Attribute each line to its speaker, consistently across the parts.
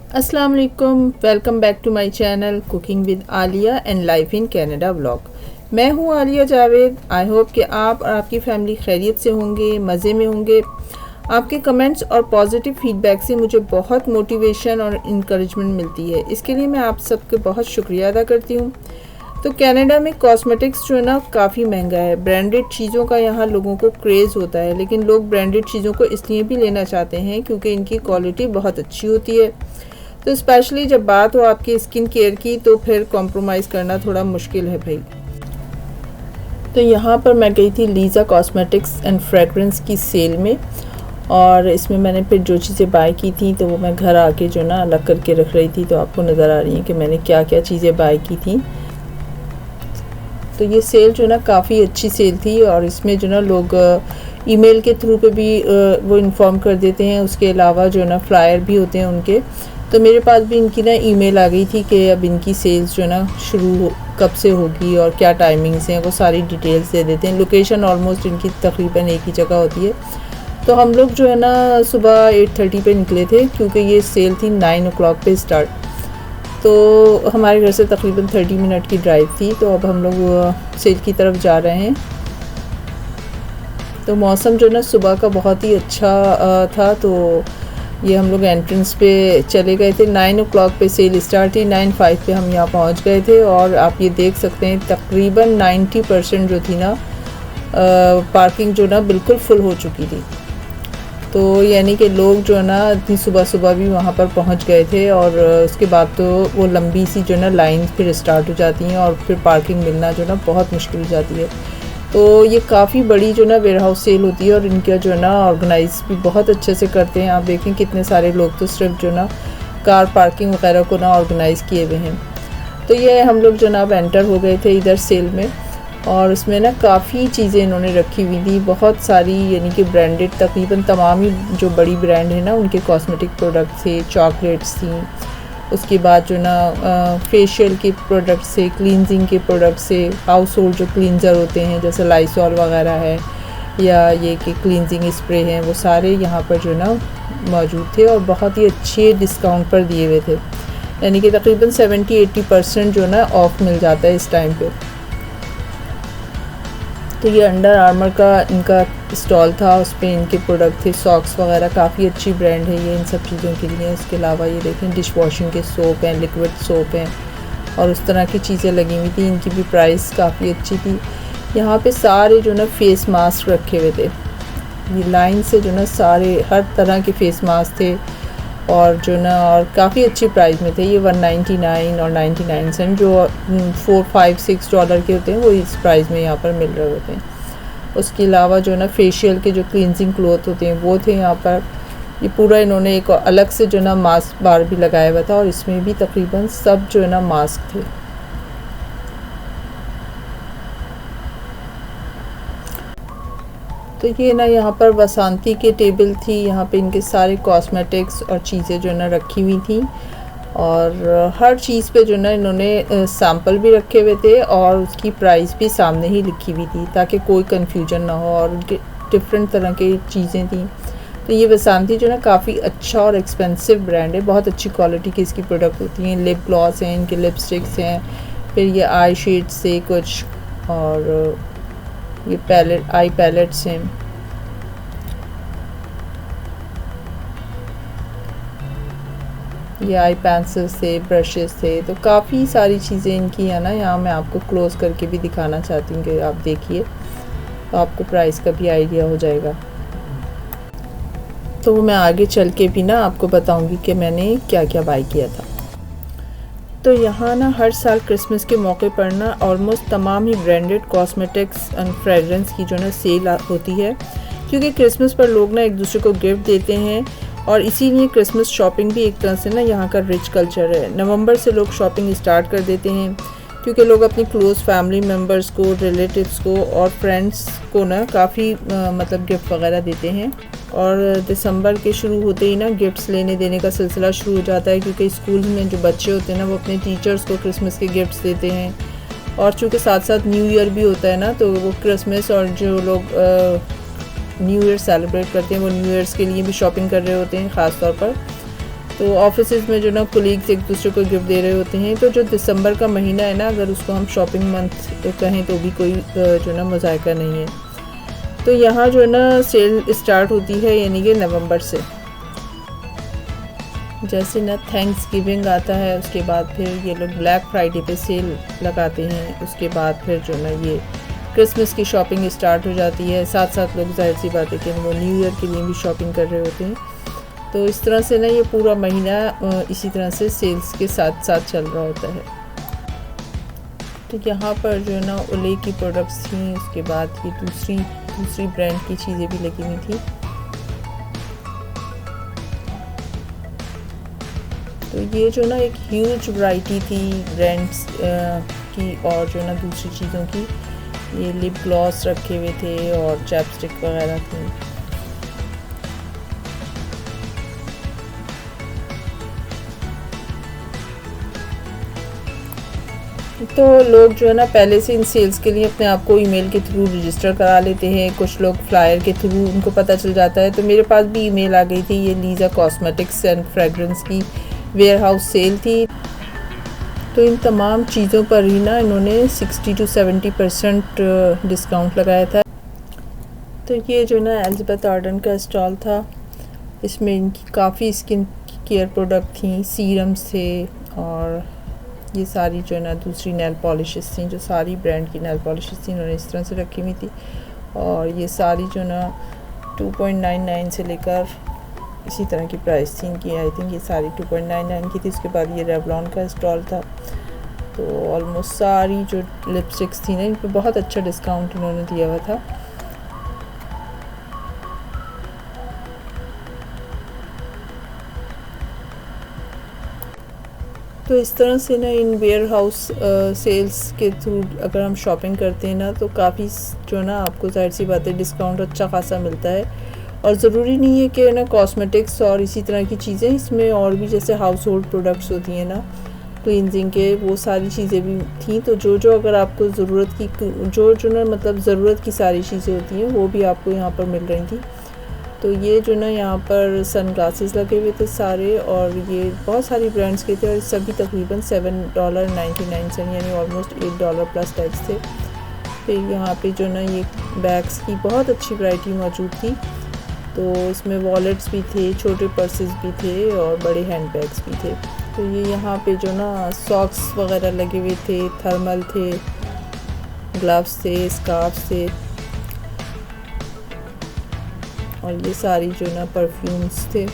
Speaker 1: अस्सलाम वालेकुम, welcome back to my channel cooking with Aliya and life in Canada vlog. मैं हूँ आलिया जावेद। आई होप कि आप और आपकी फैमिली खैरियत से होंगे, मज़े में होंगे। आपके कमेंट्स और पॉजिटिव फीडबैक से मुझे बहुत मोटिवेशन और इनकरेजमेंट मिलती है। इसके लिए मैं आप सबके बहुत शुक्रिया अदा करती हूँ। तो कनाडा में कॉस्मेटिक्स जो है ना काफ़ी महंगा है। ब्रांडेड चीज़ों का यहाँ लोगों को क्रेज़ होता है, लेकिन लोग ब्रांडेड चीज़ों को इसलिए भी लेना चाहते हैं क्योंकि इनकी क्वालिटी बहुत अच्छी होती है। तो स्पेशली जब बात हो आपकी स्किन केयर की तो फिर कॉम्प्रोमाइज़ करना थोड़ा मुश्किल है भाई। तो यहाँ पर मैं गई थी लीज़ा कॉस्मेटिक्स एंड फ्रेगरेंस की सेल में, और इसमें मैंने फिर जो चीज़ें बाय की थी तो वो मैं घर आके जो ना अलग करके रख रही थी। तो आपको नज़र आ रही है कि मैंने क्या क्या चीज़ें बाय की थी। तो ये सेल जो ना काफ़ी अच्छी सेल थी, और इसमें जो ना लोग ईमेल के थ्रू पे भी वो इन्फॉर्म कर देते हैं। उसके अलावा जो ना फ्लायर भी होते हैं उनके। तो मेरे पास भी इनकी ना ईमेल आ गई थी कि अब इनकी सेल्स जो ना शुरू कब से होगी और क्या टाइमिंग्स हैं, वो सारी डिटेल्स दे देते हैं। लोकेशन ऑलमोस्ट इनकी तकरीबन एक ही जगह होती है। तो हम लोग जो है ना सुबह 8:30 पे निकले थे क्योंकि ये सेल थी 9 o'clock पे स्टार्ट। तो हमारे घर से तकरीबन 30 मिनट की ड्राइव थी। तो अब हम लोग सेल की तरफ जा रहे हैं। तो मौसम जो ना सुबह का बहुत ही अच्छा था। तो ये हम लोग एंट्रेंस पे चले गए थे। 9 o'clock पे सेल स्टार्ट थी, 9:05 पे हम यहाँ पहुँच गए थे। और आप ये देख सकते हैं तकरीबन 90% जो थी ना पार्किंग जो ना बिल्कुल फुल हो चुकी थी। तो यानी कि लोग जो है ना इतनी सुबह सुबह भी वहाँ पर पहुँच गए थे। और उसके बाद तो वो लंबी सी जो ना लाइन फिर स्टार्ट हो जाती हैं, और फिर पार्किंग मिलना जो ना बहुत मुश्किल हो जाती है। तो ये काफ़ी बड़ी जो ना वेयर हाउस सेल होती है, और इनका जो है ना ऑर्गेनाइज भी बहुत अच्छे से करते हैं। आप देखें कितने सारे लोग तो सिर्फ जो ना कार पार्किंग वगैरह को ना ऑर्गेनाइज़ किए हुए हैं। तो ये हम लोग जो ना अब एंटर हो गए थे इधर सेल में, और उसमें ना काफ़ी चीज़ें इन्होंने रखी हुई थी, बहुत सारी, यानी कि ब्रांडेड तकरीबन तमाम ही जो बड़ी ब्रांड है ना उनके कॉस्मेटिक प्रोडक्ट्स थे, चॉकलेट्स थी। उसके बाद जो ना फेशियल के प्रोडक्ट्स से, क्लींजिंग के प्रोडक्ट्स से, हाउस होल्ड जो क्लींजर होते हैं जैसे लाइसॉल वगैरह है, या ये कि क्लींजिंग स्प्रे हैं, वो सारे यहाँ पर जो ना मौजूद थे और बहुत ही अच्छे डिस्काउंट पर दिए हुए थे। यानी कि तकरीबन 70-80% जो ना ऑफ़ मिल जाता है इस टाइम पे। तो ये अंडर आर्मर का इनका स्टॉल था, उस पर इनके प्रोडक्ट थे, सॉक्स वगैरह, काफ़ी अच्छी ब्रांड है ये इन सब चीज़ों के लिए। इसके अलावा ये देखें डिश वॉशिंग के सोप हैं, लिक्विड सोप हैं, और उस तरह की चीज़ें लगी हुई थी। इनकी भी प्राइस काफ़ी अच्छी थी। यहाँ पे सारे जो ना फेस मास्क रखे हुए थे, ये लाइन से जो ना सारे हर तरह के फेस मास्क थे, और जो ना और काफ़ी अच्छी प्राइस में थे। ये 199 और 99 सेंट, जो $4-5-6 के होते हैं वो इस प्राइस में यहाँ पर मिल रहे होते हैं। उसके अलावा जो ना फेशियल के जो क्लींजिंग क्लॉथ होते हैं वो थे यहाँ पर। ये पूरा इन्होंने एक अलग से जो ना मास्क बार भी लगाया हुआ था, और इसमें भी तकरीबन सब जो है ना मास्क थे। तो ये ना यहाँ पर वसांती के टेबल थी, यहाँ पे इनके सारे कॉस्मेटिक्स और चीज़ें जो ना रखी हुई थी, और हर चीज़ पे जो ना इन्होंने सैंपल भी रखे हुए थे, और उसकी प्राइस भी सामने ही लिखी हुई थी ताकि कोई कंफ्यूजन ना हो। और उनके डिफरेंट तरह की चीज़ें थी। तो ये वसांती जो ना काफ़ी अच्छा और एक्सपेंसिव ब्रांड है, बहुत अच्छी क्वालिटी की इसकी प्रोडक्ट होती हैं। लिप ग्लॉस हैं, इनके लिपस्टिक्स हैं, फिर ये आई शेड्स से कुछ, और ये पैलेट, आई पैलेट्स हैं। ये आई पेंसिल्स थे, ब्रशेस थे। तो काफ़ी सारी चीज़ें इनकी है ना। यहाँ मैं आपको क्लोज़ करके भी दिखाना चाहती हूँ कि आप देखिए, तो आपको प्राइस का भी आइडिया हो जाएगा। तो मैं आगे चल के भी ना आपको बताऊँगी कि मैंने क्या क्या बाय किया था। तो यहाँ ना हर साल क्रिसमस के मौके पर ना ऑलमोस्ट तमाम ही ब्रांडेड कॉस्मेटिक्स एंड फ्रेगरेंस की जो ना सेल होती है, क्योंकि क्रिसमस पर लोग ना एक दूसरे को गिफ्ट देते हैं, और इसीलिए क्रिसमस शॉपिंग भी एक तरह से ना यहाँ का रिच कल्चर है। नवंबर से लोग शॉपिंग स्टार्ट कर देते हैं, क्योंकि लोग अपनी क्लोज़ फैमिली मेम्बर्स को, रिलेटिव्स को और फ्रेंड्स को ना काफ़ी मतलब गिफ्ट वगैरह देते हैं। और दिसंबर के शुरू होते ही ना गिफ्ट्स लेने देने का सिलसिला शुरू हो जाता है, क्योंकि स्कूल में जो बच्चे होते हैं ना वो अपने टीचर्स को क्रिसमस के गिफ्ट्स देते हैं। और चूँकि साथ साथ न्यू ईयर भी होता है ना, तो वो क्रिसमस और जो लोग न्यू ईयर सेलिब्रेट करते हैं वो न्यू ईयर्स के लिए भी शॉपिंग कर रहे होते हैं ख़ास तौर पर। तो ऑफिसेज में जो ना कोलीग्स एक दूसरे को गिफ्ट दे रहे होते हैं। तो जो दिसंबर का महीना है ना, अगर उसको हम शॉपिंग मंथ कहें तो भी कोई जो ना मज़ायका नहीं है। तो यहाँ जो है ना सेल स्टार्ट होती है यानी कि नवंबर से। जैसे ना थैंक्स गिविंग आता है, उसके बाद फिर ये लोग ब्लैक फ्राइडे पे सेल लगाते हैं। उसके बाद फिर जो ना ये क्रिसमस की शॉपिंग स्टार्ट हो जाती है। साथ साथ लोग जाहिर सी बात है कि वो न्यू ईयर के लिए भी शॉपिंग कर रहे होते हैं। तो इस तरह से ना ये पूरा महीना इसी तरह से सेल्स के साथ साथ चल रहा होता है। तो यहाँ पर जो है ना ओले की प्रोडक्ट्स थी, उसके बाद ये दूसरी ब्रांड की चीज़ें भी लगी हुई थी। तो ये जो ना एक ह्यूज वैरायटी थी ब्रांड्स की, और जो ना दूसरी चीज़ों की, ये लिप ग्लॉस रखे हुए थे और चैपस्टिक वगैरह थी। तो लोग जो है ना पहले से इन सेल्स के लिए अपने आप को ईमेल के थ्रू रजिस्टर करा लेते हैं। कुछ लोग फ्लायर के थ्रू उनको पता चल जाता है। तो मेरे पास भी ईमेल आ गई थी। ये लीज़ा कॉस्मेटिक्स एंड फ्रेगरेंस की वेयर हाउस सेल थी। तो इन तमाम चीज़ों पर ही ना इन्होंने 60 to 70% डिस्काउंट लगाया था। तो ये जो ना एलिज़ाबेथ आर्डन का स्टॉल था, इसमें इनकी काफ़ी स्किन केयर प्रोडक्ट थी, सीरम्स थे, और ये सारी जो है ना दूसरी नेल पॉलिशेस थी। जो सारी ब्रांड की नेल पॉलिशेस थी इन्होंने इस तरह से रखी हुई थी। और ये सारी जो ना 2.99 से लेकर इसी तरह की प्राइस थी इनकी। आई थिंक ये सारी 2.99 की थी। उसके बाद ये रेवलॉन का स्टॉल था। तो ऑलमोस्ट सारी जो लिपस्टिक्स थी ना, इन पर बहुत अच्छा डिस्काउंट इन्होंने दिया हुआ था। तो इस तरह से ना इन वेयर हाउस सेल्स के थ्रू अगर हम शॉपिंग करते हैं ना, तो काफ़ी जो ना आपको जाहिर सी बात है डिस्काउंट अच्छा खासा मिलता है। और ज़रूरी नहीं है कि ना कॉस्मेटिक्स और इसी तरह की चीज़ें, इसमें और भी जैसे हाउस होल्ड प्रोडक्ट्स होती हैं ना, क्लींजिंग के, वो सारी चीज़ें भी थी। तो जो अगर आपको ज़रूरत की जो ना मतलब ज़रूरत की सारी चीज़ें होती हैं वो भी आपको यहाँ पर मिल रही थी। तो ये जो ना यहाँ पर सन ग्लासेस लगे हुए थे सारे, और ये बहुत सारी ब्रांड्स के थे, और सभी तकरीबन $7.99 यानी ऑलमोस्ट $8 प्लस टैक्स थे। फिर यहाँ पे जो ना ये बैग्स की बहुत अच्छी वैरायटी मौजूद थी। तो इसमें वॉलेट्स भी थे, छोटे पर्सेस भी थे, और बड़े हैंड बैग्स भी थे। तो ये यहाँ पे जो ना सॉक्स वगैरह लगे हुए थे, थर्मल थे, ग्लव्स थे, स्कार्फ्स थे, और ये सारी जो ना परफ्यूम्स थे।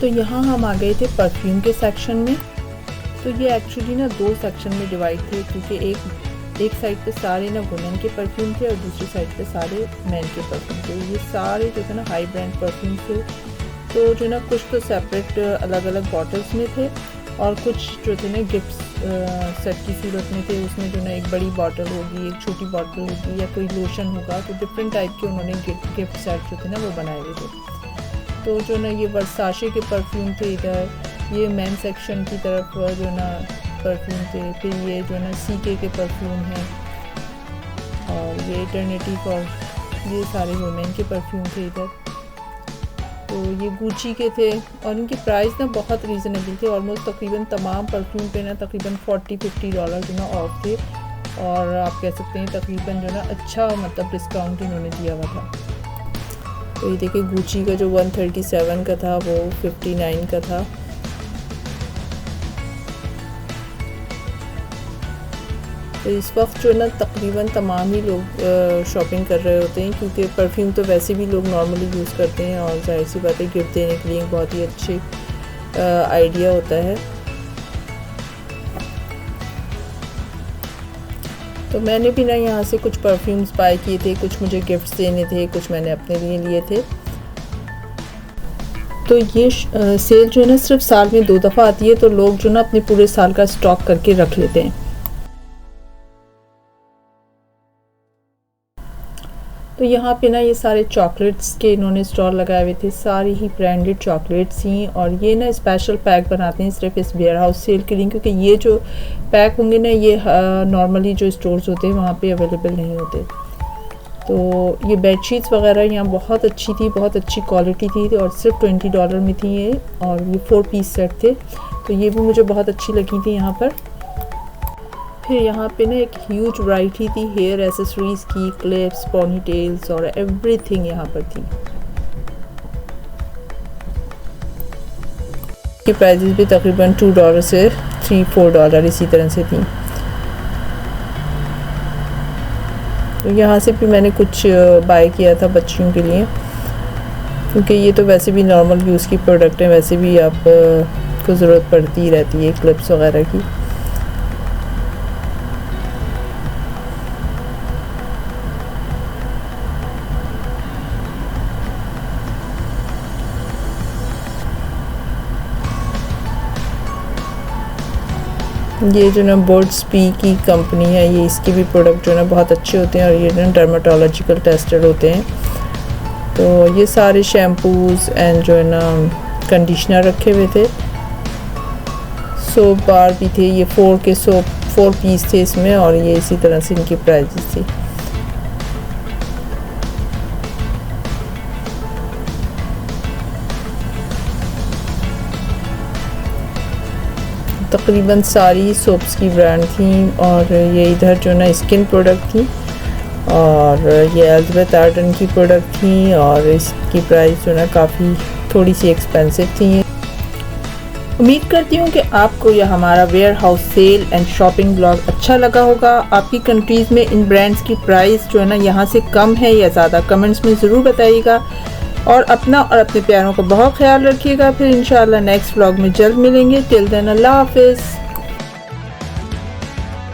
Speaker 1: तो यहाँ हम आ गए थे परफ्यूम के सेक्शन में। तो ये एक्चुअली ना 2 सेक्शन में डिवाइड थे, क्योंकि एक साइड पे सारे ना वुमेन के परफ्यूम थे और दूसरी साइड पे सारे मेन के परफ्यूम थे। ये सारे जो थे ना हाई ब्रांड परफ्यूम थे। तो जो ना कुछ तो सेपरेट अलग अलग बॉटल्स में थे, और कुछ जो थे ना गिफ्ट सेट की सूरत में थे। उसमें जो ना एक बड़ी बॉटल होगी, एक छोटी बॉटल होगी, या कोई लोशन होगा। तो डिफरेंट टाइप के उन्होंने गिफ्ट सेट जो थे ना वो बनाए हुए थे। तो जो ना ये वर्साचे के परफ्यूम थे इधर, ये मेन सेक्शन की तरफ जो ना परफ्यूम थे। फिर ये जो ना सीके के परफ्यूम हैं, और ये इटर्निटी और ये सारे वुमेन के परफ्यूम थे इधर। तो ये गुची के थे, और इनकी प्राइस ना बहुत रीज़नेबल थे। ऑलमोस्ट तकरीबन तमाम परफ्यूम पे ना तकरीबन $40-50 जो ना ऑफ थे, और आप कह सकते हैं तकरीबन जो ना अच्छा मतलब डिस्काउंट इन्होंने दिया हुआ था। तो ये देखिए गुची का जो 137 का था वो 59 का था। तो इस वक्त जो ना तकरीबन तमाम ही लोग शॉपिंग कर रहे होते हैं, क्योंकि परफ्यूम तो वैसे भी लोग नॉर्मली यूज़ करते हैं, और जाहिर सी बात है गिफ्ट देने के लिए एक बहुत ही अच्छी आइडिया होता है। तो मैंने भी ना यहाँ से कुछ परफ्यूम्स बाय किए थे, कुछ मुझे गिफ्ट्स देने थे, कुछ मैंने अपने लिए लिए थे। तो ये सेल जो है ना सिर्फ साल में 2 दफ़ा आती है, तो लोग जो ना अपने पूरे साल का स्टॉक करके रख लेते हैं। तो यहाँ पे ना ये सारे चॉकलेट्स के इन्होंने स्टॉल लगाए हुए थे। सारी ही ब्रांडेड चॉकलेट्स थी, और ये ना स्पेशल पैक बनाते हैं सिर्फ इस वेयर हाउस सेल के लिए, क्योंकि ये जो पैक होंगे ना ये नॉर्मली जो स्टोर्स होते हैं वहाँ पे अवेलेबल नहीं होते। तो ये बेडशीट्स वगैरह यहाँ बहुत अच्छी थी, बहुत अच्छी क्वालिटी थी और सिर्फ $20 में थी ये, और ये 4 पीस सेट थे, तो ये भी मुझे बहुत अच्छी लगी थी यहाँ पर। फिर यहाँ पे ना एक ह्यूज वैरायटी थी हेयर एसेसरीज़ की, क्लिप्स, पॉनी टेल्स और एवरीथिंग यहाँ पर थी। की प्राइजेस भी तकरीबन $2 से $3-4 इसी तरह से थी। तो यहाँ से भी मैंने कुछ बाय किया था बच्चियों के लिए, क्योंकि ये तो वैसे भी नॉर्मल यूज़ की प्रोडक्ट है, वैसे भी आप को ज़रूरत पड़ती ही रहती है क्लिप्स वगैरह की। ये जो ना बर्ड्स पी की कंपनी है, ये इसके भी प्रोडक्ट जो है ना बहुत अच्छे होते हैं और ये ना डर्माटोलॉजिकल टेस्टेड होते हैं। तो ये सारे शैम्पूज़ एंड जो है ना कंडीशनर रखे हुए थे, सोप बार भी थे, ये 4 के सोप 4 पीस थे इसमें, और ये इसी तरह से इनकी प्राइजेस थी। तकरीबन सारी सोप्स की ब्रांड थी, और ये इधर जो ना स्किन प्रोडक्ट थी, और ये एलिज़ाबेथ आर्डन की प्रोडक्ट थी, और इसकी प्राइस जो ना काफ़ी थोड़ी सी एक्सपेंसिव थी। उम्मीद करती हूँ कि आपको यह हमारा warehouse sale and shopping blog अच्छा लगा होगा। आपकी कंट्रीज़ में इन ब्रांड्स की प्राइस जो है ना यहाँ से कम है या ज़्यादा, कमेंट्स में ज़रूर बताइएगा, और अपना और अपने प्यारों का बहुत ख्याल रखिएगा। फिर इंशाल्लाह नेक्स्ट व्लॉग में जल्द मिलेंगे। टिल देन अल्लाह हाफिज़।